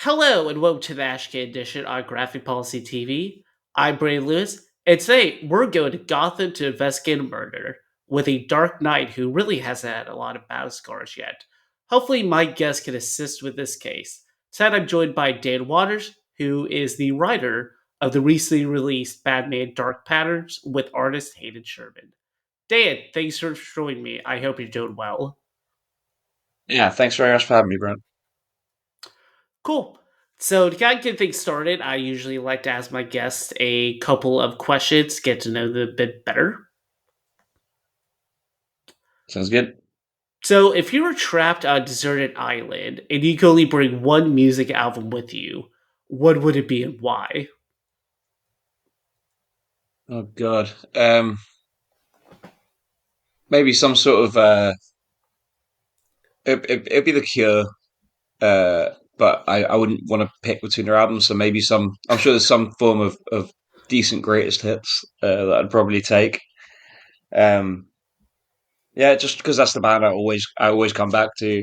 Hello and welcome to the Ashcan Edition on Graphic Policy TV. I'm Brant Lewis, and today we're going to Gotham to investigate a murder with a Dark Knight who really hasn't had a lot of battle scars yet. Hopefully, my guest can assist with this case. Tonight, I'm joined by Dan Waters, who is the writer of the recently released Batman Dark Patterns with artist Hayden Sherman. Dan, thanks for joining me. I hope you're doing well. Yeah, thanks very much for having me, Brent. Cool. So to kind of get things started, I usually like to ask my guests a couple of questions, get to know them a bit better. Sounds good. So if you were trapped on a deserted island and you could only bring one music album with you, what would it be and why? Oh God. Maybe some sort of it'd be The Cure. But I wouldn't want to pick between their albums. So maybe some. I'm sure there's some form of decent greatest hits that I'd probably take. Um, yeah, just because that's the band I always come back to.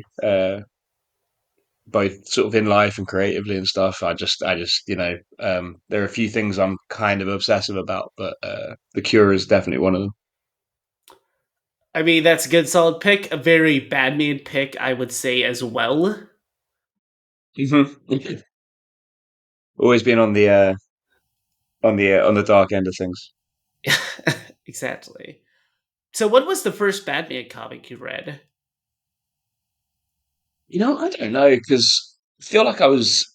Both sort of in life and creatively and stuff. There are a few things I'm kind of obsessive about, but The Cure is definitely one of them. I mean, that's a good solid pick. A very Batman pick, I would say, as well. Mhm. Always been on the dark end of things. Exactly. So what was the first Batman comic you read? I don't know because I feel like I was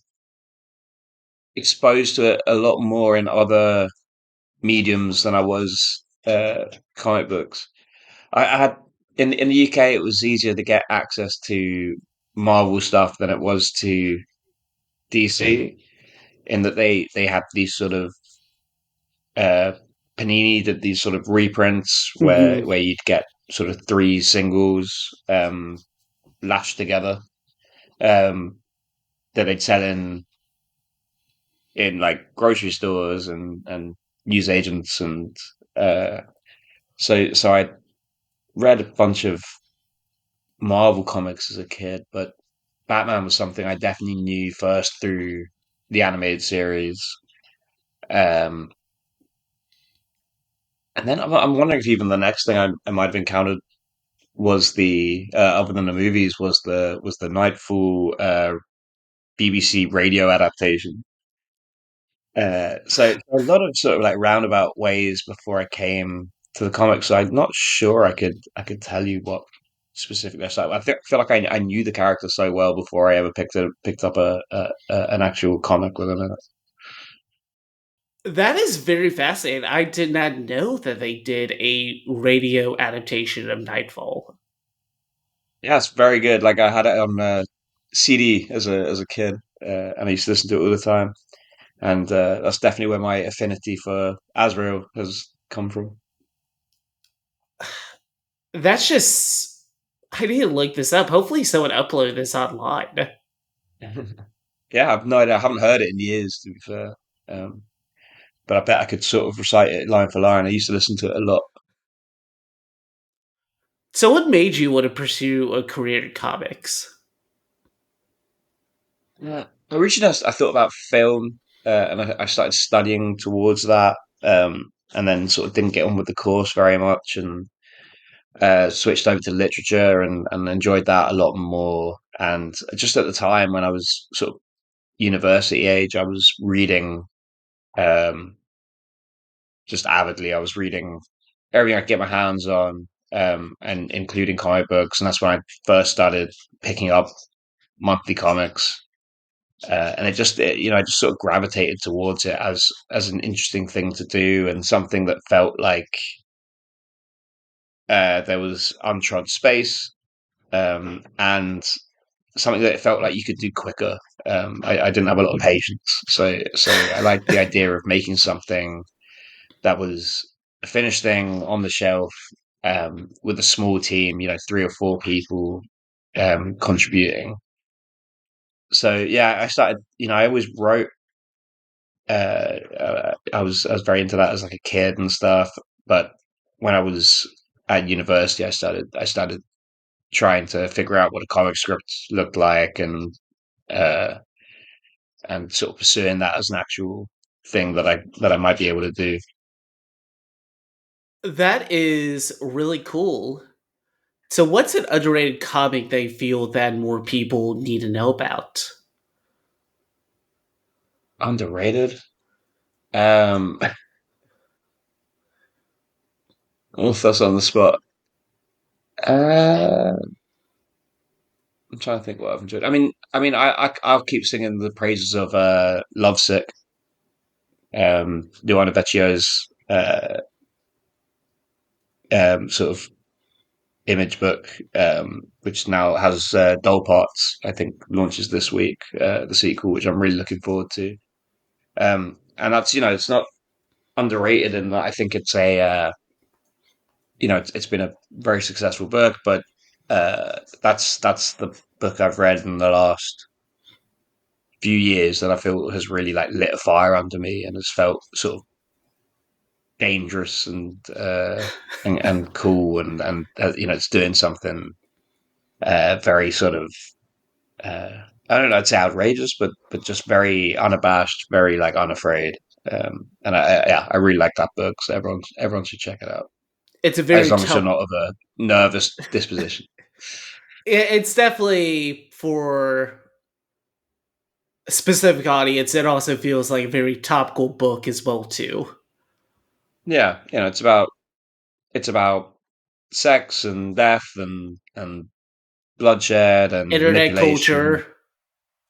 exposed to it a lot more in other mediums than I was comic books. I had in the UK it was easier to get access to Marvel stuff than it was to DC in that they had these sort of uh, Panini did these sort of reprints where Hmm. where you'd get sort of three singles lashed together um, that they'd sell in like grocery stores and news agents and uh, so I read a bunch of Marvel comics as a kid, but Batman was something I definitely knew first through the animated series. Um, and then I'm wondering if even the next thing I might have encountered was the other than the movies was the Nightfall BBC radio adaptation. So a lot of sort of like roundabout ways before I came to the comics. So I'm not sure I could tell you what specifically I saw. Feel like I knew the character so well before I ever picked up an actual comic within it. That is very fascinating. I did not know that they did a radio adaptation of Nightfall. Yeah, it's very good. Like I had it on CD as a kid, and I used to listen to it all the time. And that's definitely where my affinity for Azrael has come from. That's just. I need to look this up. Hopefully, someone uploaded this online. Yeah, I've no idea. I haven't heard it in years, to be fair. Um, but I bet I could sort of recite it line for line. I used to listen to it a lot. So, what made you want to pursue a career in comics? Yeah. Originally, I thought about film, and I started studying towards that, and then sort of didn't get on with the course very much, and switched over to literature and enjoyed that a lot more. And just at the time when I was sort of university age, I was reading um, just avidly. I was reading everything I could get my hands on, and including comic books. And that's when I first started picking up monthly comics. And I just sort of gravitated towards it as an interesting thing to do and something that felt like there was untrod space, and something that it felt like you could do quicker. I didn't have a lot of patience, so I liked the idea of making something that was a finished thing on the shelf, with a small team, three or four people contributing. So yeah, I started. I always wrote. I was very into that as like a kid and stuff. But when I was at university, I started trying to figure out what a comic script looked like, and uh, and sort of pursuing that as an actual thing that I might be able to do. That is really cool. So, what's an underrated comic they feel that more people need to know about? Underrated. What's that's on the spot? Uh, I'm trying to think what I've enjoyed. I'll keep singing the praises of Lovesick, Luana Vecchio's sort of image book, which now has Doll Parts. I think launches this week. The sequel, which I'm really looking forward to. And that's it's not underrated in that I think it's a it's been a very successful book, but that's the book I've read in the last few years that I feel has really like lit a fire under me and has felt sort of dangerous and cool and it's doing something very sort of I don't know, I'd say outrageous, but just very unabashed, very like unafraid. And yeah, I really like that book, so everyone should check it out It's a as very long as you're tough. not of a nervous disposition. It's definitely for a specific audience. It also feels like a very topical book as well too. Yeah, it's about sex and death and bloodshed and Internet manipulation. culture.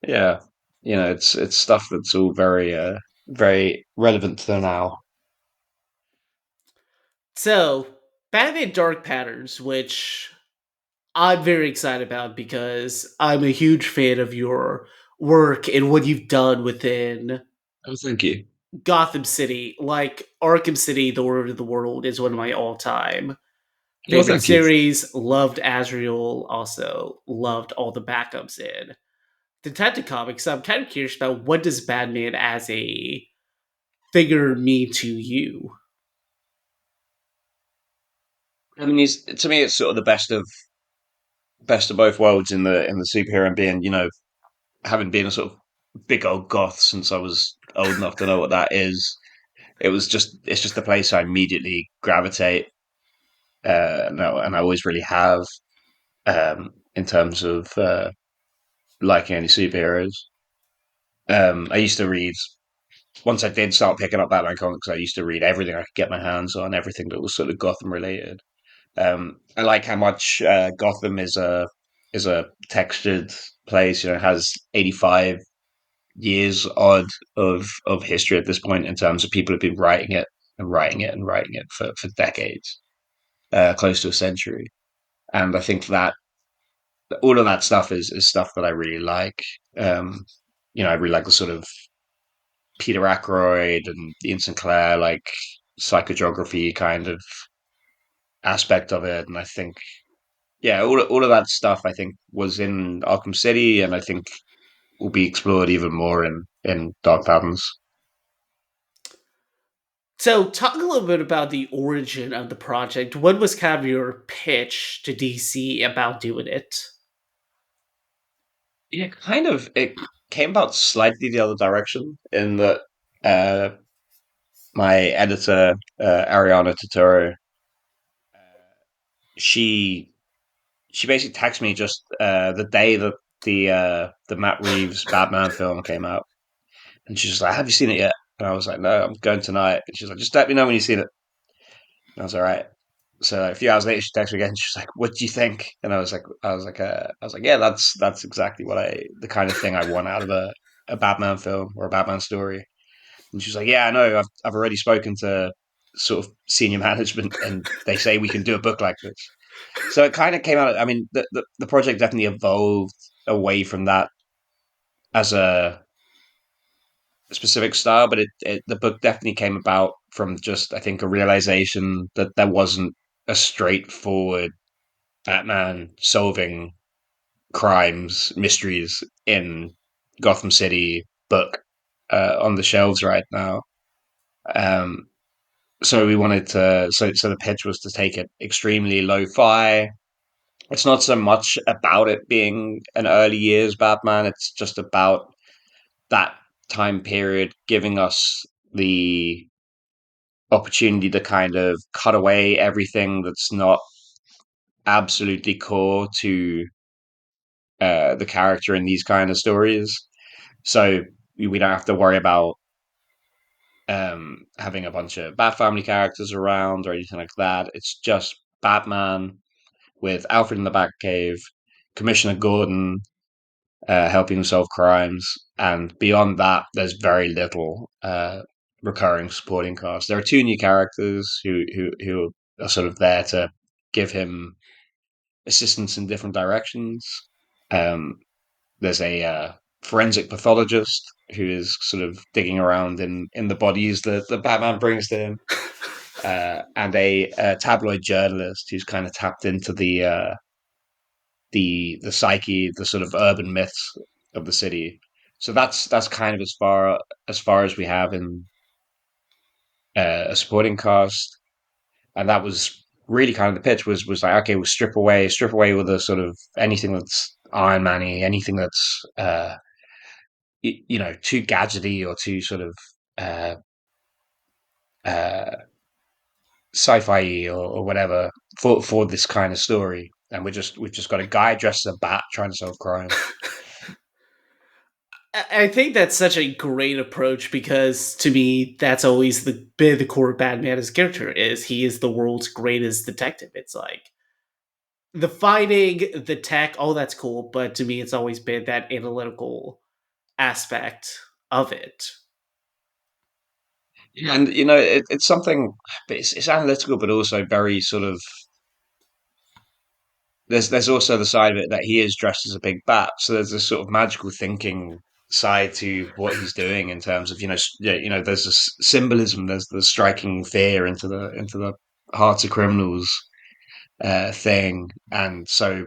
Yeah, it's stuff that's all very very relevant to now. So, Batman Dark Patterns, which I'm very excited about because I'm a huge fan of your work and what you've done within Oh, thank you. Gotham City. Like Arkham City, The Order of the World is one of my all-time Well, favorite thank you. series. Loved Azrael, also loved all the backups in Detective Comics. So I'm kind of curious about what does Batman as a figure mean to you? I mean, to me, it's sort of the best of both worlds in the superhero and being, having been a sort of big old goth since I was old enough to know what that is. It's just a place I immediately gravitate, and I always really have, in terms of liking any superheroes. I used to read once I did start picking up Batman comics. I used to read everything I could get my hands on, everything that was sort of Gotham related. I like how much Gotham is a textured place. It has 85 years odd of history at this point in terms of people have been writing it and writing it and writing it for decades, close to a century. And I think that all of that stuff is stuff that I really like. Um, I really like the sort of Peter Ackroyd and Ian Sinclair, like psychogeography kind of aspect of it. And I think, yeah, all of that stuff I think was in Arkham City, and I think will be explored even more in Dark Patterns. So, talk a little bit about the origin of the project. What was kind of your pitch to DC about doing it? Yeah, kind of. It came about slightly the other direction in that uh, my editor, Ariana Totoro, she she basically texted me just the day that the Matt Reeves Batman film came out, and she's just like, "Have you seen it yet?" And I was like, "No, I'm going tonight." And she's like, "Just let me know when you've seen it." And I was all right. So like, a few hours later, she texted me again. She's like, "What do you think?" And I was like, "Yeah, that's exactly the kind of thing I want out of a Batman film or a Batman story." And she's like, "Yeah, I know. I've already spoken to sort of senior management, and they say we can do a book like this." So it kind of came out. I mean, the project definitely evolved away from that as a specific style, but the book definitely came about from just I think a realization that there wasn't a straightforward Batman solving crimes, mysteries in Gotham City book on the shelves right now. Um, so we wanted to. So the pitch was to take it extremely lo-fi. It's not so much about it being an early years Batman. It's just about that. time period, giving us the opportunity to kind of cut away everything that's not absolutely core to the character in these kind of stories. So we don't have to worry about having a bunch of Bat Family characters around or anything like that. It's just Batman with Alfred in the Batcave, Commissioner Gordon helping him solve crimes, and beyond that, there's very little recurring supporting cast. There are two new characters who are sort of there to give him assistance in different directions. Um, there's a forensic pathologist who is sort of digging around in the bodies that Batman brings to him, and a tabloid journalist who's kind of tapped into the psyche, the sort of urban myths of the city. So that's kind of as far as we have in a supporting cast, and that was really kind of the pitch was like, okay, we'll strip away with the sort of anything that's Iron Man-y, anything that's too gadgety or too sort of uh, uh, sci-fi or whatever for this kind of story. And we've just got a guy dressed as a bat trying to solve crime. I think that's such a great approach because to me, that's always the bit of the core of Batman as a character is he is the world's greatest detective. It's like the fighting, the tech, all that's cool, but to me, it's always been that analytical aspect of it. And it's something, but it's analytical, but also very sort of. There's also the side of it that he is dressed as a big bat, so there's this sort of magical thinking side to what he's doing in terms of yeah, there's this symbolism, there's the striking fear into the hearts of criminals thing, and so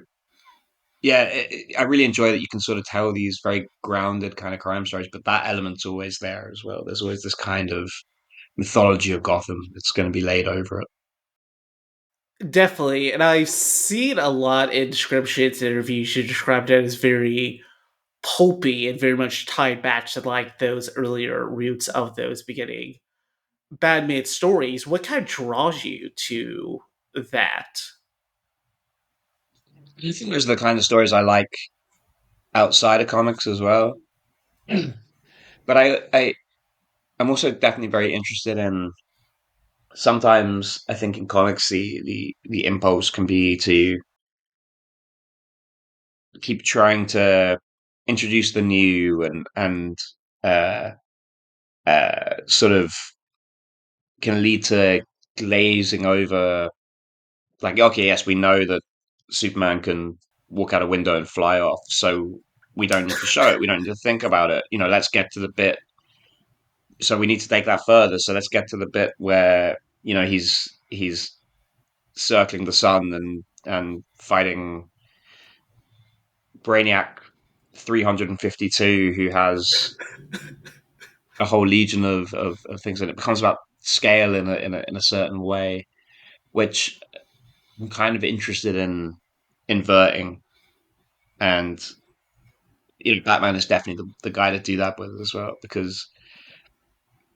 yeah, I really enjoy that you can sort of tell these very grounded kind of crime stories, but that element's always there as well. There's always this kind of mythology of Gotham that's going to be laid over it. Definitely, and I've seen a lot in descriptions and interviews you described it as very pulpy and very much tied back to like those earlier roots of those beginning Batman stories. What kind of draws you to that? I think those are the kind of stories I like outside of comics as well. But I'm also definitely very interested in. Sometimes I think in comics the impulse can be to keep trying to introduce the new and uh, sort of can lead to glazing over. Like, okay, yes, we know that Superman can walk out a window and fly off, so we don't need to show it. We don't need to think about it. Let's get to the bit. So we need to take that further. So let's get to the bit where he's circling the sun and fighting Brainiac 352, who has a whole legion of things, and it becomes about scale in a certain way, which I'm kind of interested in inverting. And Batman is definitely the guy to do that with as well, because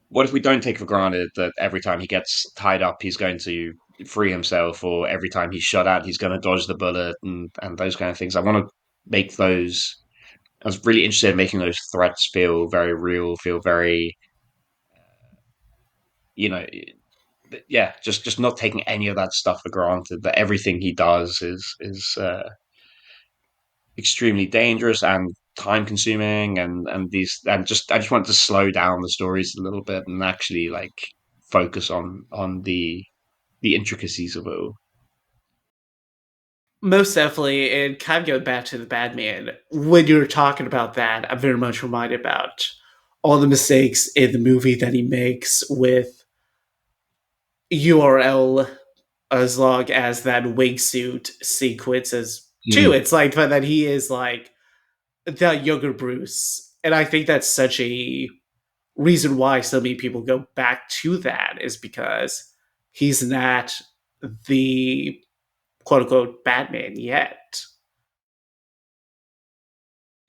what if we don't take for granted that every time he gets tied up, he's going to free himself, or every time he's shot at, he's going to dodge the bullet, and those kind of things. I want to make those. I was really interested in making those threats feel very real, feel very, you know, yeah, just not taking any of that stuff for granted. That everything he does is extremely dangerous and time consuming, and I just want to slow down the stories a little bit and actually like focus on the intricacies of it all. Most definitely, and kind of going back to the Batman, when you're talking about that, I'm very much reminded about all the mistakes in the movie that he makes with URL as long as that wingsuit sequences too. Mm. It's like that he is like the younger Bruce. And I think that's such a reason why so many people go back to that is because he's not the quote unquote Batman yet.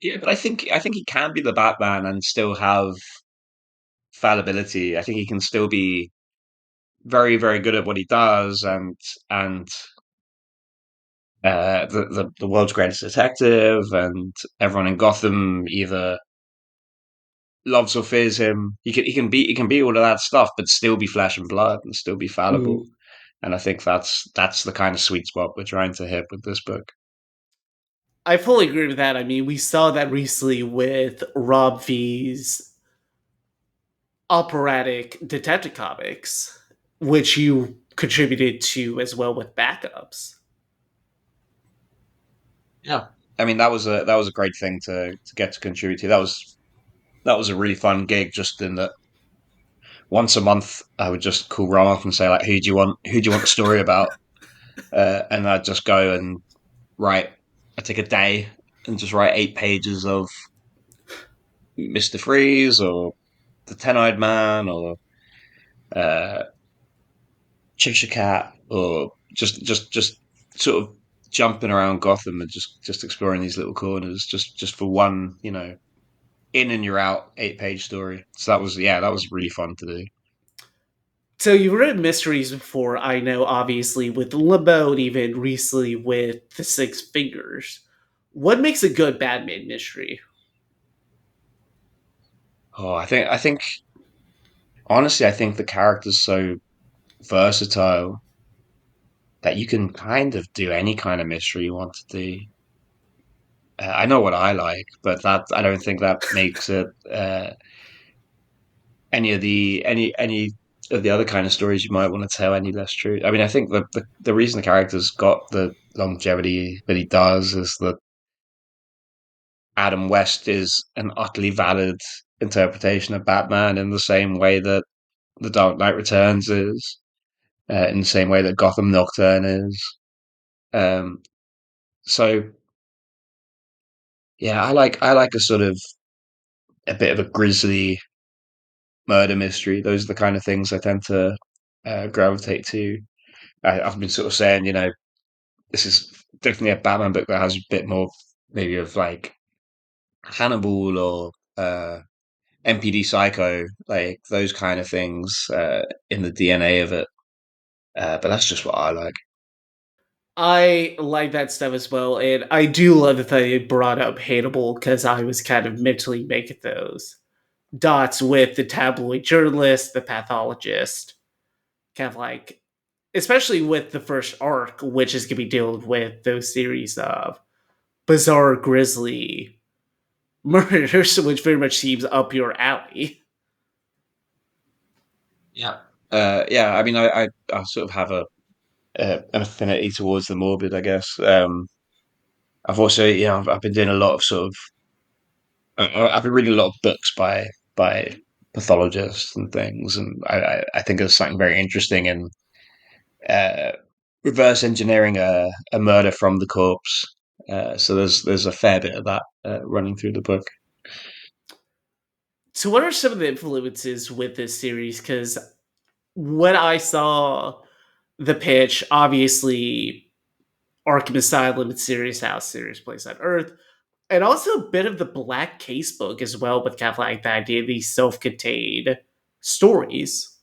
Yeah, but I think he can be the Batman and still have fallibility. I think he can still be very, very good at what he does, and the world's greatest detective, and everyone in Gotham either loves or fears him. He can be all of that stuff, but still be flesh and blood and still be fallible. Mm. And I think that's the kind of sweet spot we're trying to hit with this book. I fully agree with that. I mean, we saw that recently with Rob V's operatic detective comics, which you contributed to as well with backups. Yeah, I mean that was a great thing to get to contribute to. That was a really fun gig. Just in that once a month, I would just call Ron up and say like, who do you want the story about? And I'd just go and write. I take a day and just write 8 pages of Mister Freeze or the Ten-Eyed Man or uh, Cheshire Cat or just sort of jumping around Gotham and just exploring these little corners just for one, in and you're out 8 page story. So that was really fun to do. So you've written mysteries before, I know, obviously, with Limbo and even recently with The Six Fingers. What makes a good Batman mystery? Oh, I think honestly, I think the character's so versatile that you can kind of do any kind of mystery you want to do. I know what I like, but that I don't think that makes it any of the other kind of stories you might want to tell any less true. I mean, I think the reason the character's got the longevity that he does is that Adam West is an utterly valid interpretation of Batman in the same way that The Dark Knight Returns is, in the same way that Gotham Nocturne is. Um, so yeah, I like a sort of a bit of a grisly murder mystery. Those are the kind of things I tend to gravitate to. I've been sort of saying, this is definitely a Batman book that has a bit more maybe of like Hannibal or MPD Psycho, like those kind of things in the DNA of it. But that's just what I like. I like that stuff as well, and I do love that they brought up Hannibal because I was kind of mentally making those dots with the tabloid journalist, the pathologist, kind of like, especially with the first arc, which is going to be dealing with those series of bizarre, grisly murders, which very much seems up your alley. Yeah. Yeah, I mean, I sort of have an affinity towards the morbid, I guess. I've also, I've been doing a lot of sort of, I've been reading a lot of books by pathologists and things, and I think there's something very interesting in uh, reverse engineering a murder from the corpse. So there's a fair bit of that running through the book. So, what are some of the influences with this series? Because when I saw the pitch, obviously Arkham Asylum and Serious House, Serious Place on Earth, and also a bit of the Black Case book as well, with kind of like the idea of these self-contained stories.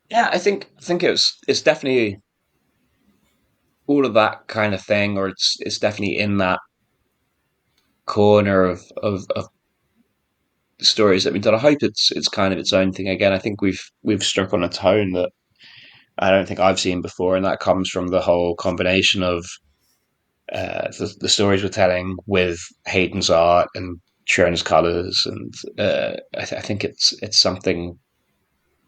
Yeah, I think it's definitely all of that kind of thing, or it's definitely in that corner of stories that we've done. I hope it's kind of its own thing again. I think we've struck on a tone that I don't think I've seen before, and that comes from the whole combination of the stories we're telling with Hayden's art and Sharon's colors, and I think it's something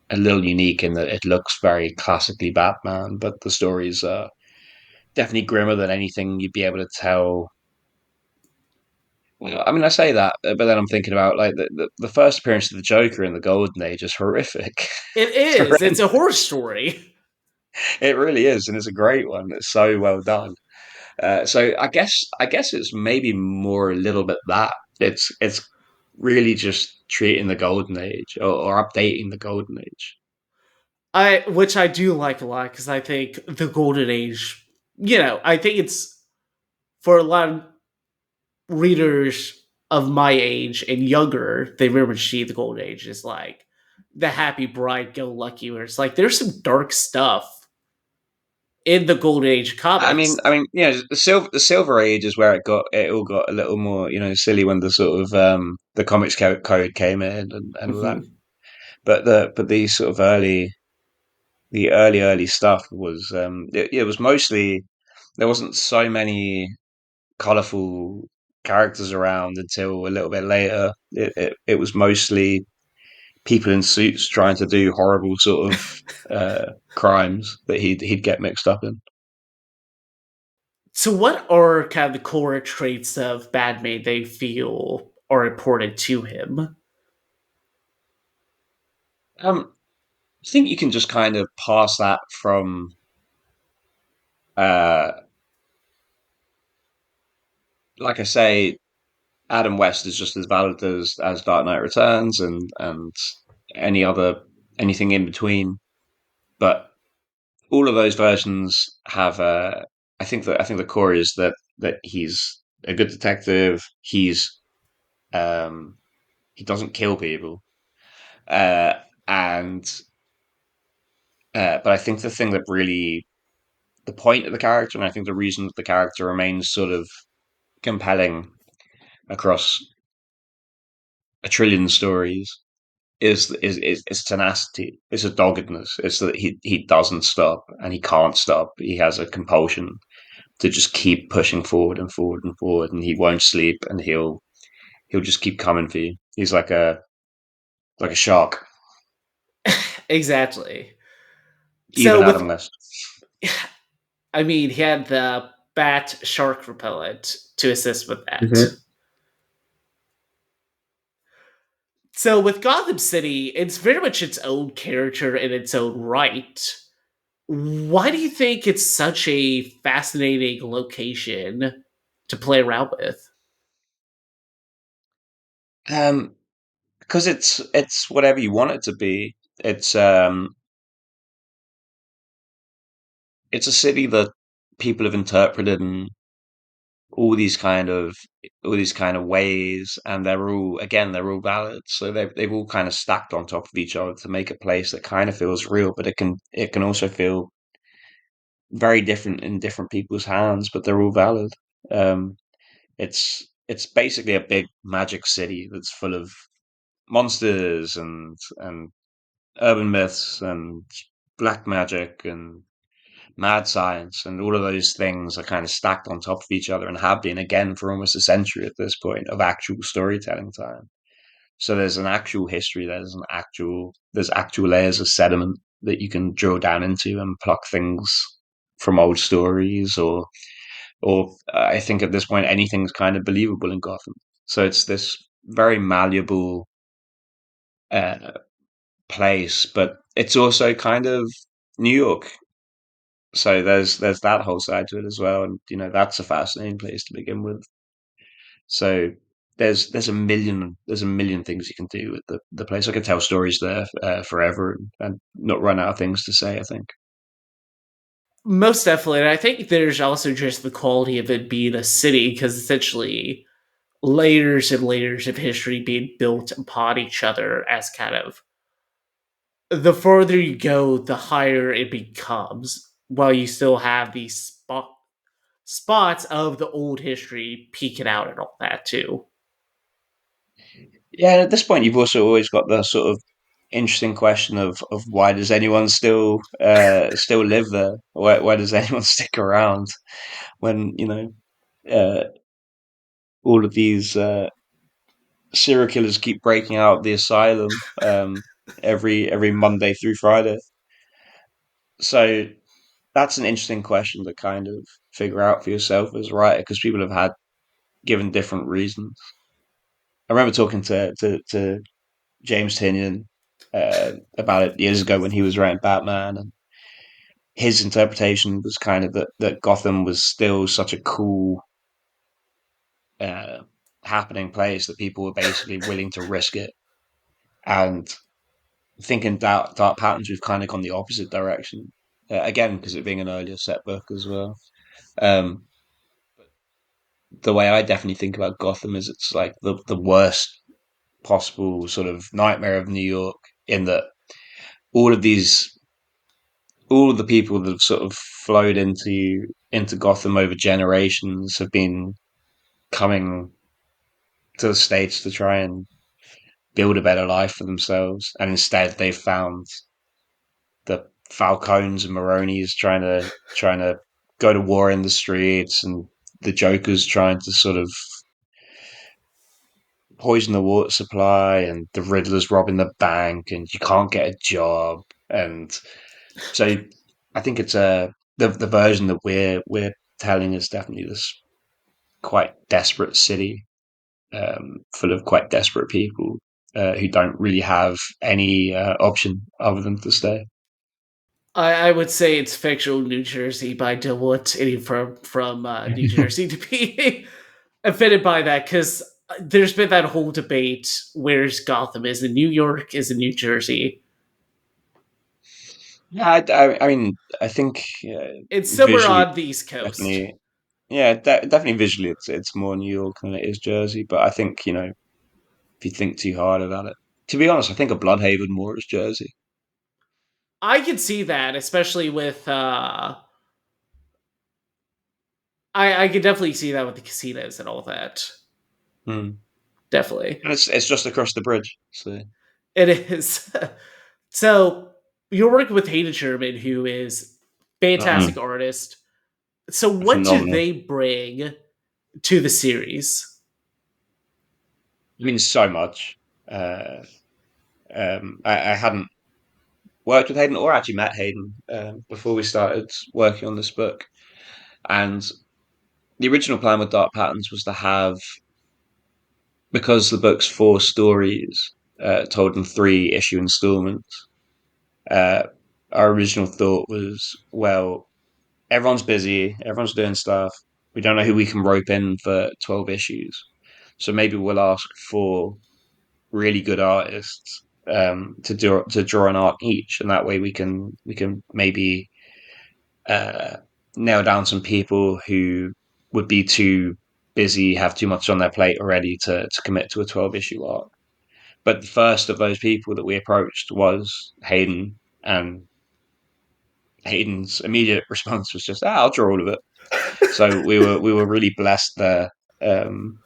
a little unique in that it looks very classically Batman, but the stories are definitely grimmer than anything you'd be able to tell. Well, I mean, I say that, but then I'm thinking about like the first appearance of the Joker in the Golden Age is horrific. It It's is. It's a horrendous. horror story. It really is, and it's a great one. It's so well done. So I guess it's maybe more a little bit that it's really just treating the Golden Age or updating the Golden Age. Which I do like a lot because I think the Golden Age, I think it's for a lot. readers of my age and younger, they very much see the Golden Age as like the happy bride go lucky, where it's like there's some dark stuff in the Golden Age comics. Yeah, the Silver Age is where it all got a little more, silly when the sort of the comics code came in and all that. Mhm. But the sort of early stuff was it was mostly there wasn't so many colorful characters around until a little bit later. It was mostly people in suits trying to do horrible sort of crimes that he'd get mixed up in. So, what are kind of the core traits of Batman they feel are important to him? I think you can just kind of pass that from uh, like I say, Adam West is just as valid as Dark Knight Returns and any other anything in between. But all of those versions have I think the core is that he's a good detective. Um, he doesn't kill people, uh, and but I think the thing that really the point of the character, and I think the reason that the character remains sort of compelling across a trillion stories is tenacity. It's a doggedness. It's that he doesn't stop and he can't stop. He has a compulsion to just keep pushing forward and forward and forward, and he won't sleep, and he'll just keep coming for you. He's like a shark, Exactly. even So, with Adam West. I mean, he had the bat shark repellent to assist with that. Hmm. So, with Gotham City, it's very much its own character in its own right. Why do you think it's such a fascinating location to play around with? Um, because it's whatever you want it to be. It's a city that people have interpreted in all these kind of all these kind of ways, and they're all valid. So they've all kind of stacked on top of each other to make a place that kind of feels real, but it can also feel very different in different people's hands, but they're all valid. Um, it's basically a big magic city that's full of monsters and urban myths and black magic and mad science, and all of those things are kind of stacked on top of each other and have been again for almost a century at this point of actual storytelling time. So there's an actual history, there's actual layers of sediment that you can drill down into and pluck things from old stories, or I think at this point anything's kind of believable in Gotham. So it's this very malleable uh, place, but it's also kind of New York. So there's that whole side to it as well, and that's a fascinating place to begin with. So there's a million things you can do with the place. I could tell stories there forever and not run out of things to say. I think. Most definitely. And I think there's also just the quality of it being a city, because essentially layers and layers of history being built upon each other as kind of the further you go, the higher it becomes, while you still have these spots of the old history peeking out and all that too. Yeah, at this point, you've also always got the sort of interesting question of why does anyone still live there? Why does anyone stick around when uh, all of these serial killers keep breaking out of the asylum every Monday through Friday? So that's an interesting question to kind of figure out for yourself as a writer, because people have had given different reasons. I remember talking to James Tinian about it years ago when he was writing Batman, and his interpretation was kind of that Gotham was still such a cool, uh, happening place that people were basically willing to risk it. And thinking Dark Patterns, we've kind of gone the opposite direction. Again, because it being an earlier set book as well. Um, the way I definitely think about Gotham is it's like the worst possible sort of nightmare of New York, in that all of these all of the people that have sort of flowed into Gotham over generations have been coming to the States to try and build a better life for themselves, and instead they've found the Falcones and Maronis trying to go to war in the streets, and the Joker's trying to sort of poison the water supply, and the Riddler's robbing the bank, and you can't get a job. And so I think it's the version that we're telling is definitely this quite desperate city, full of quite desperate people who don't really have any option other than to stay. I would say it's fictional New Jersey, but I don't want any from New Jersey to be offended by that because there's been that whole debate: where's Gotham? Is it New York? Is it New Jersey? Yeah, I mean, I think It's somewhere visually, on the East Coast. definitely, yeah, definitely visually, it's more New York than it is Jersey. But I think if you think too hard about it, to be honest, I think of Bloodhaven more as Jersey. I can see that, especially with I can definitely see that with the casinos and all that. Hmm. Definitely, And it's just across the bridge, so it is. So you're working with Hayden Sherman, who is fantastic mm, artist. So what do phenomenal. they bring to the series? I mean, so much. Uh, I hadn't worked with Hayden or actually met Hayden before we started working on this book, and the original plan with Dark Patterns was to have, because the book's four stories told in three issue installments. Uh, our original thought was, well, everyone's busy, everyone's doing stuff. We don't know who we can rope in for 12 issues. So maybe we'll ask for really good artists to draw an arc each, and that way we can maybe uh, nail down some people who would be too busy, have too much on their plate already to commit to a 12 issue arc. But the first of those people that we approached was Hayden, and Hayden's immediate response was just, I'll draw all of it. So we were really blessed there, um,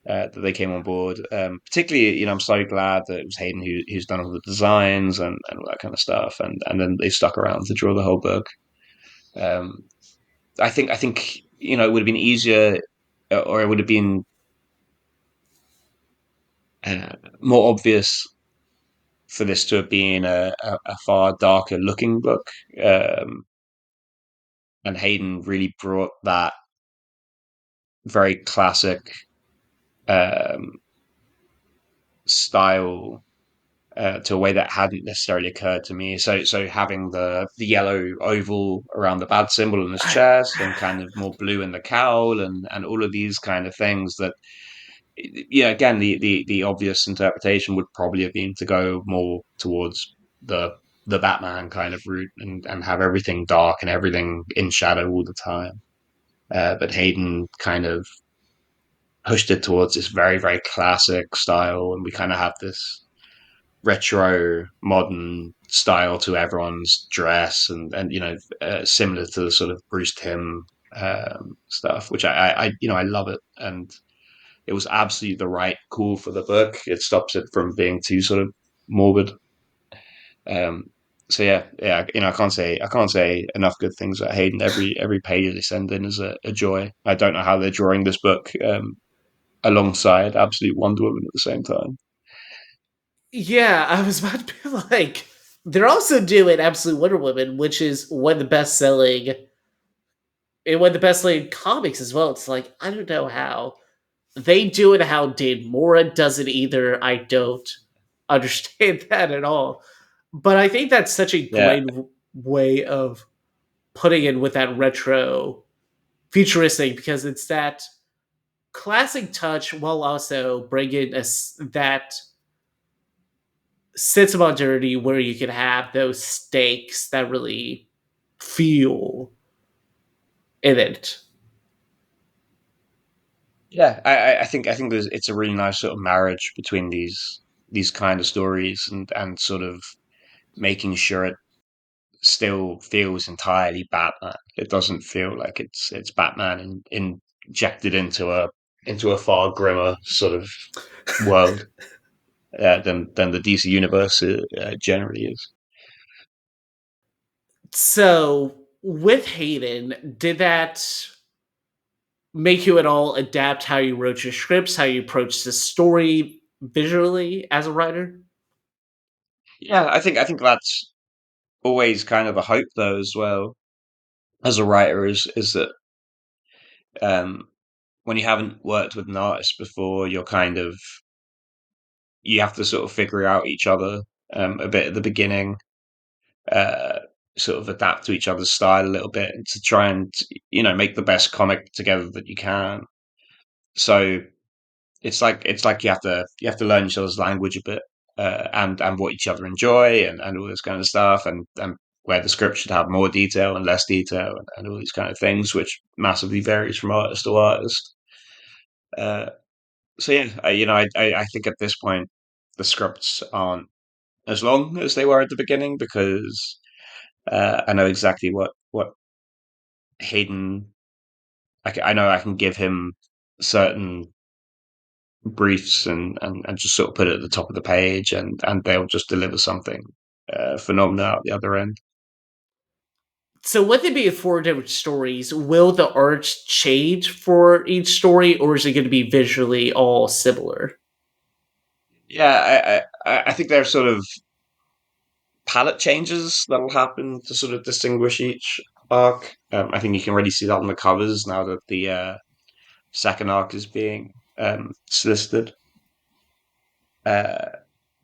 that they came on board. Particularly, I'm so glad that it was Hayden who's done all the designs and all that kind of stuff, and then they stuck around to draw the whole book. Um, I think it would have been easier, or it would have been more obvious for this to have been a far darker looking book. Um, and Hayden really brought that very classic um, style to a way that hadn't necessarily occurred to me. So having the yellow oval around the bad symbol in his I, chest, and kind of more blue in the cowl, and all of these kind of things that, yeah, again, the obvious interpretation would probably have been to go more towards the Batman kind of route, and have everything dark and everything in shadow all the time. But Hayden kind of pushed it towards this very, very classic style, and we kind of have this retro modern style to everyone's dress, and similar to the sort of Bruce Timm stuff, which I love it, and it was absolutely the right call for the book. It stops it from being too sort of morbid. Um, so yeah, I can't say enough good things about Hayden. Every page they send in is a joy. I don't know how they're drawing this book alongside Absolute Wonder Woman at the same time. yeah, I was about to be like, they're also doing Absolute Wonder Woman, which is one of the best selling and one of the best selling comics as well. It's like I don't know how they do it. How Dane Mora does it either. I don't understand that at all. But I think that's such a Yeah, great way of putting it with that retro futuristic because it's that classic touch while also bringing us that sense of modernity where you can have those stakes that really feel in it. Yeah, I think it's a really nice sort of marriage between these kind of stories and sort of making sure it still feels entirely Batman. It doesn't feel like it's Batman injected into a far grimmer sort of world than the DC universe generally is. So, with Hayden, did that make you at all adapt how you wrote your scripts, how you approach the story visually as a writer? Yeah, I think that's always kind of a hope though as well as a writer is that um, when you haven't worked with an artist before, you have to sort of figure out each other a bit at the beginning, uh, sort of adapt to each other's style a little bit and to try and make the best comic together that you can. So it's like you have to learn each other's language a bit, and what each other enjoy and all this kind of stuff, and where the script should have more detail and less detail and all these kind of things, which massively varies from artist to artist. Uh, so yeah, I think at this point the scripts aren't as long as they were at the beginning because I know exactly what Hayden. I know I can give him certain briefs and just sort of put it at the top of the page and they'll just deliver something phenomenal at the other end. So, with it being four different stories, will the art change for each story, or is it going to be visually all similar? Yeah, I think there are sort of palette changes that'll happen to sort of distinguish each arc. I think you can really see that on the covers now that the second arc is being solicited. Uh,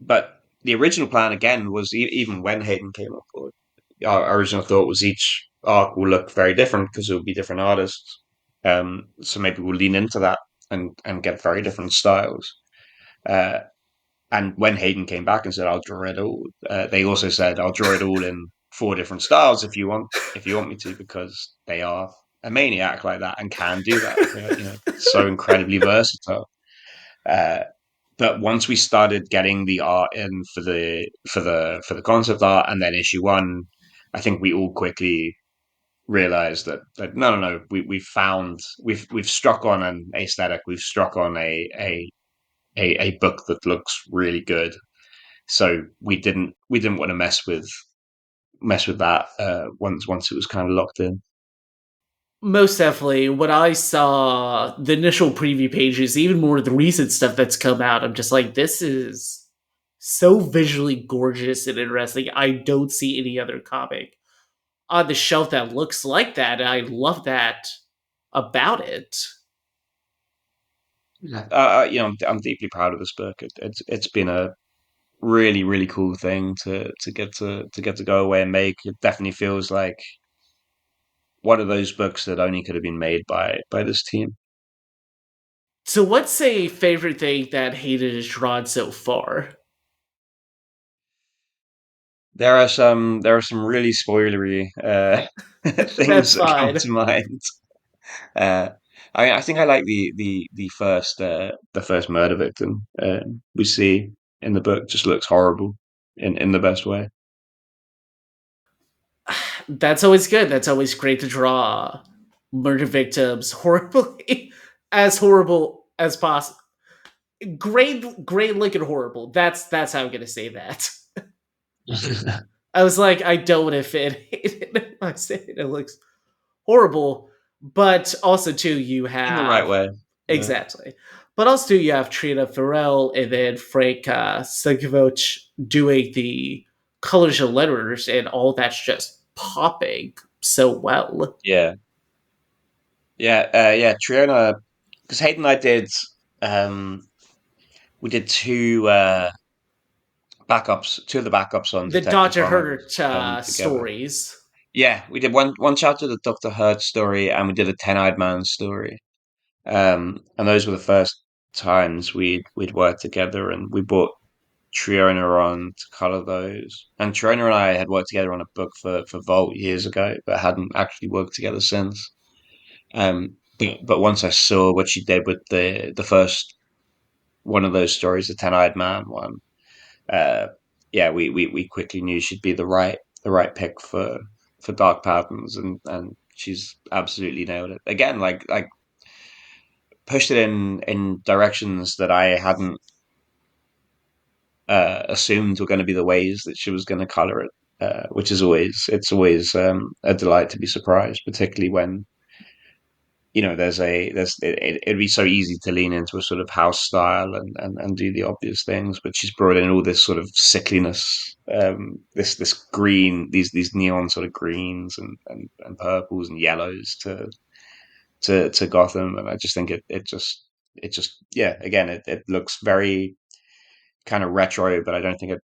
but the original plan again was even when Hayden came on board, our original thought was each arc will look very different because it will be different artists. So maybe we'll lean into that and get very different styles. Uh, and when Hayden came back and said, "I'll draw it all," they also said, "I'll draw it all in four different styles if you want me to," because they are a maniac like that and can do that. They're so incredibly versatile. Uh, but once we started getting the art in for the concept art and then issue one, I think we all quickly realized that no, we've struck on an aesthetic, we've struck on a book that looks really good. So we didn't want to mess with that once it was kind of locked in. Most definitely. When I saw the initial preview pages, even more of the recent stuff that's come out, I'm just like, this is so visually gorgeous and interesting. I don't see any other comic on the shelf that looks like that. And I love that about it. Yeah. I'm deeply proud of this book. It's been a really really cool thing to get to go away and make. It definitely feels like one of those books that only could have been made by this team. So, what's a favorite thing that Hayden has drawn so far? There are some really spoilery things That's that come fine. to mind. Uh, I think I like the first murder victim we see in the book. Just looks horrible in the best way. That's always good. That's always great to draw murder victims horribly, as horrible as possible. Great looking horrible. That's how I'm gonna say that. I was like, I don't want to fit it. I say it looks horrible, but also too you In the right have way. Yeah. exactly. But also too you have Trina Farrell and then Frank Stankovic doing the colors and letters, and all that's just popping so well. Yeah. Yeah. Yeah. Triona, because Hayden and I did, um, we did two of the backups on The Detective Dodger Comics Hurt together. stories. Yeah, we did one chapter of the Doctor Hurt story, and we did a Ten-Eyed Man story. And those were the first times we'd worked together, and we brought Triona on to color those. And Triona and I had worked together on a book for Vault years ago, but hadn't actually worked together since. but once I saw what she did with the first one of those stories, the Ten Eyed Man one, uh, yeah, we quickly knew she'd be the right pick for Dark Patterns, and she's absolutely nailed it. Again, like pushed it in directions that I hadn't assumed were going to be the ways that she was going to color it. Which is always a delight to be surprised, particularly when it'd be so easy to lean into a sort of house style and do the obvious things, but she's brought in all this sort of sickliness, this green, these neon sort of greens and purples and yellows to Gotham, and I just think it just yeah, again, it looks very kind of retro, but I don't think it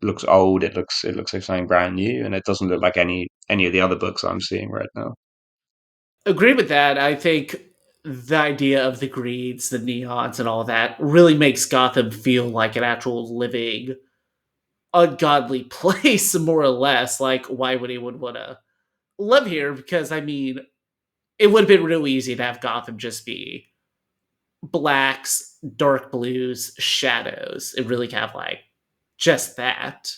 looks old. It looks like something brand new, and it doesn't look like any of the other books I'm seeing right now. Agree with that. I think the idea of the greens, the neons, and all that really makes Gotham feel like an actual living, ungodly place, more or less. Like, why would anyone want to live here? Because, I mean, it would have been really easy to have Gotham just be blacks, dark blues, shadows, and really have, like, just that.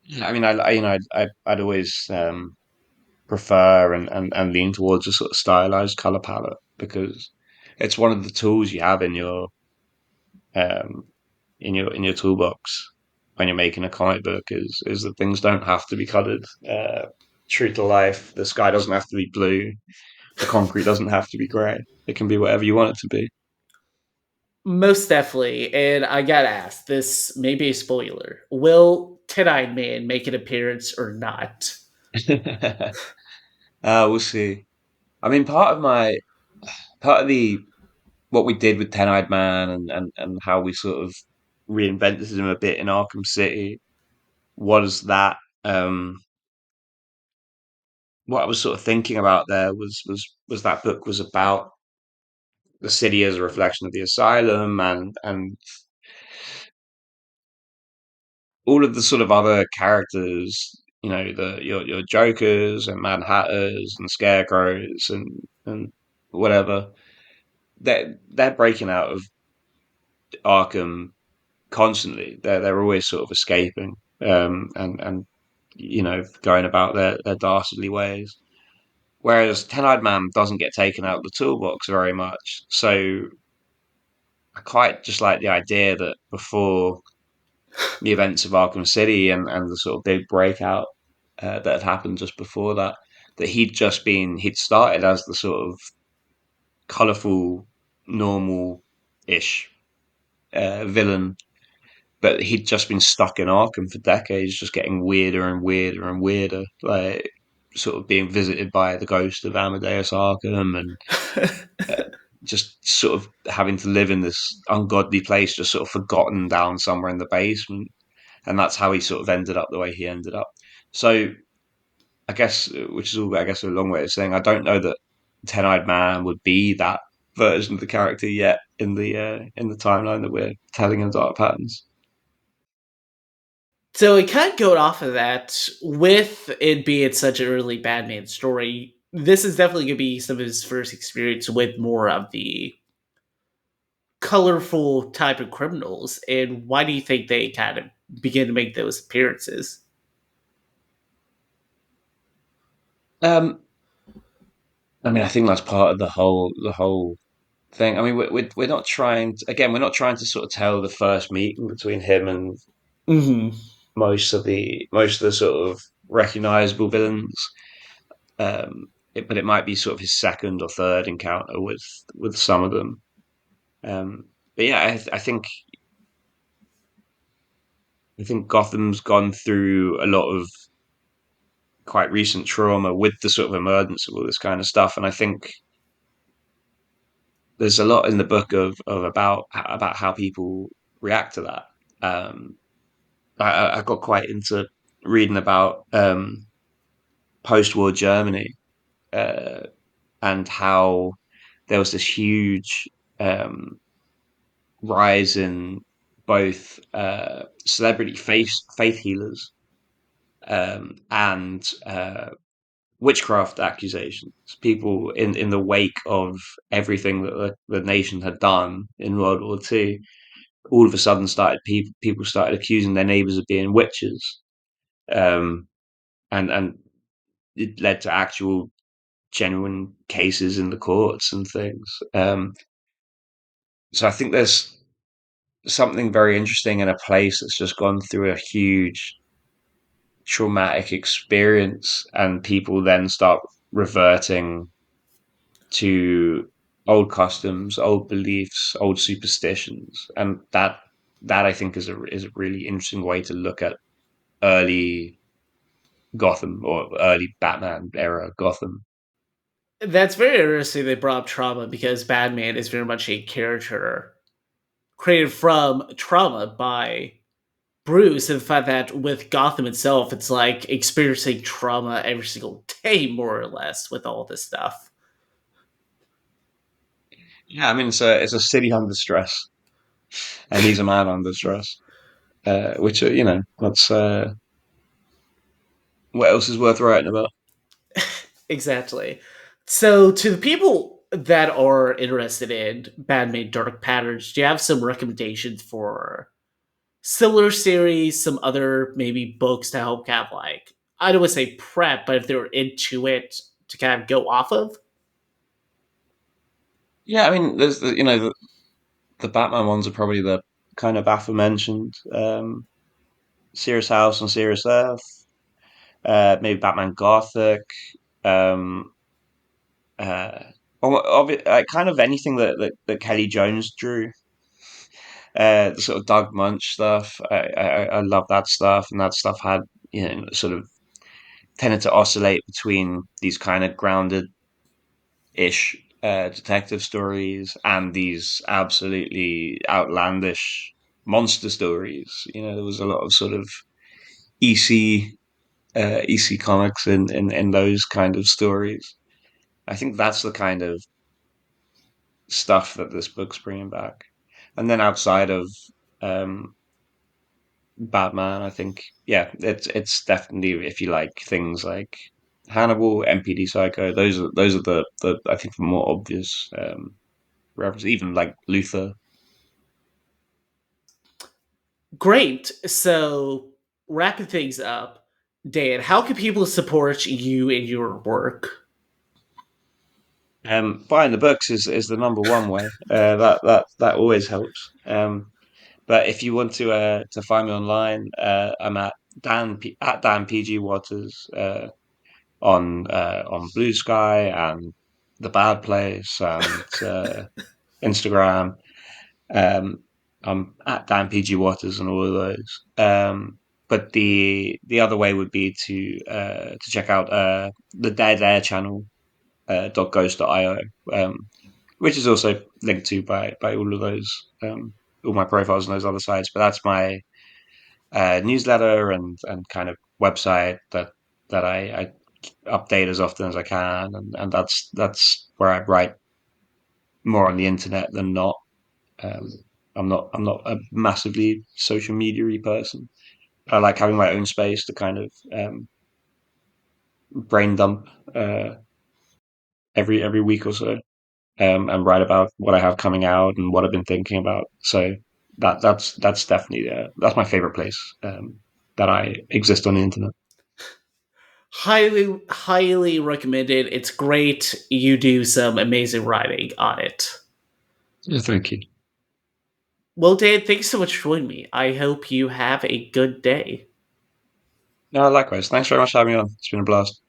Yeah, I mean, I'd always prefer and lean towards a sort of stylized color palette because it's one of the tools you have um in your toolbox when you're making a comic book is that things don't have to be colored true to life. The sky doesn't have to be blue. The concrete doesn't have to be gray. It can be whatever you want it to be. Most definitely. And I gotta ask, this may be a spoiler. Will Ten Eyed Man make an appearance or not? We'll see. I mean, part of the what we did with Ten Eyed Man and how we sort of reinvented him a bit in Arkham City was that what I was sort of thinking about there was that book was about the city as a reflection of the asylum and all of the sort of other characters, your Jokers and Mad Hatters and Scarecrows and whatever. They're breaking out of Arkham constantly. They're always sort of escaping and going about their dastardly ways. Whereas Ten Eyed Man doesn't get taken out of the toolbox very much. So I quite just like the idea that before the events of Arkham City and the sort of big breakout that had happened just before that, that he'd started as the sort of colourful, normal ish villain, but he'd just been stuck in Arkham for decades, just getting weirder and weirder and weirder, like sort of being visited by the ghost of Amadeus Arkham and uh, just sort of having to live in this ungodly place, just sort of forgotten down somewhere in the basement. And that's how he sort of ended up the way he ended up. So I guess, which is all, I guess, a long way of saying I don't know that Ten Eyed Man would be that version of the character yet in the timeline that we're telling in Dark Patterns. So it kind of going off of that, with it being such an early Batman story, this is definitely going to be some of his first experience with more of the colorful type of criminals. And why do you think they kind of begin to make those appearances? Um, I mean, I think that's part of the whole thing. I mean, we're not trying to, again, we're not trying to sort of tell the first meeting between him and Hmm. most of the sort of recognizable villains. But it might be sort of his second or third encounter with some of them. But yeah, I think Gotham's gone through a lot of quite recent trauma with the sort of emergence of all this kind of stuff, and I think there's a lot in the book of about how people react to that. Um, I got quite into reading about post-war Germany uh, and how there was this huge um, rise in both celebrity faith healers and witchcraft accusations. People in the wake of everything that the nation had done in World War II, all of a sudden started people started accusing their neighbors of being witches, um, and it led to actual genuine cases in the courts and things. So I think there's something very interesting in a place that's just gone through a huge traumatic experience, and people then start reverting to old customs, old beliefs, old superstitions, and that I think is a really interesting way to look at early Gotham or early Batman era Gotham. That's very interesting they brought up trauma because Batman is very much a character created from trauma by Bruce, and the fact that with Gotham itself, it's like experiencing trauma every single day, more or less, with all this stuff. Yeah, I mean it's a city under stress, and he's a man under stress. Which you know, that's what else is worth writing about. Exactly. So, to the people that are interested in Batman Dark Patterns, do you have some recommendations for similar series, some other maybe books to help kind of like, I don't want to say prep, but if they're into it to kind of go off of? Yeah, I mean, there's you know the Batman ones are probably the kind of aforementioned Serious House and Serious Earth, maybe Batman Gothic, um, uh, kind of anything that Kelly Jones drew. The sort of Doug Munch stuff, I love that stuff, and that stuff had you know sort of tended to oscillate between these kind of grounded ish detective stories and these absolutely outlandish monster stories. You know, there was a lot of sort of EC EC comics in those kind of stories. I think that's the kind of stuff that this book's bringing back. And then outside of um, Batman, I think it's definitely if you like things like Hannibal, MPD Psycho. Those are the I think the more obvious references. Even like Luther. Great. So, wrapping things up, Dan, how can people support you in your work? Buying the books is the number one way. That always helps. But if you want to find me online, I'm at Dan PG Waters on Blue Sky and The Bad Place and Instagram. Um, I'm at Dan PG Waters and all of those. But the other way would be to check out the Dead Air channel .ghost.io, which is also linked to by all of those all my profiles on those other sites. But that's my newsletter and kind of website that I update as often as I can, and that's where I write more on the internet than not. Um, I'm not a massively social media person. I like having my own space to kind of brain dump every week or so, and write about what I have coming out and what I've been thinking about. So that's definitely that's my favorite place that I exist on the internet. Highly, highly recommended. It's great. You do some amazing writing on it. Yeah, thank you. Well, Dan, thanks so much for joining me. I hope you have a good day. No, likewise. Thanks very much for having me on. It's been a blast.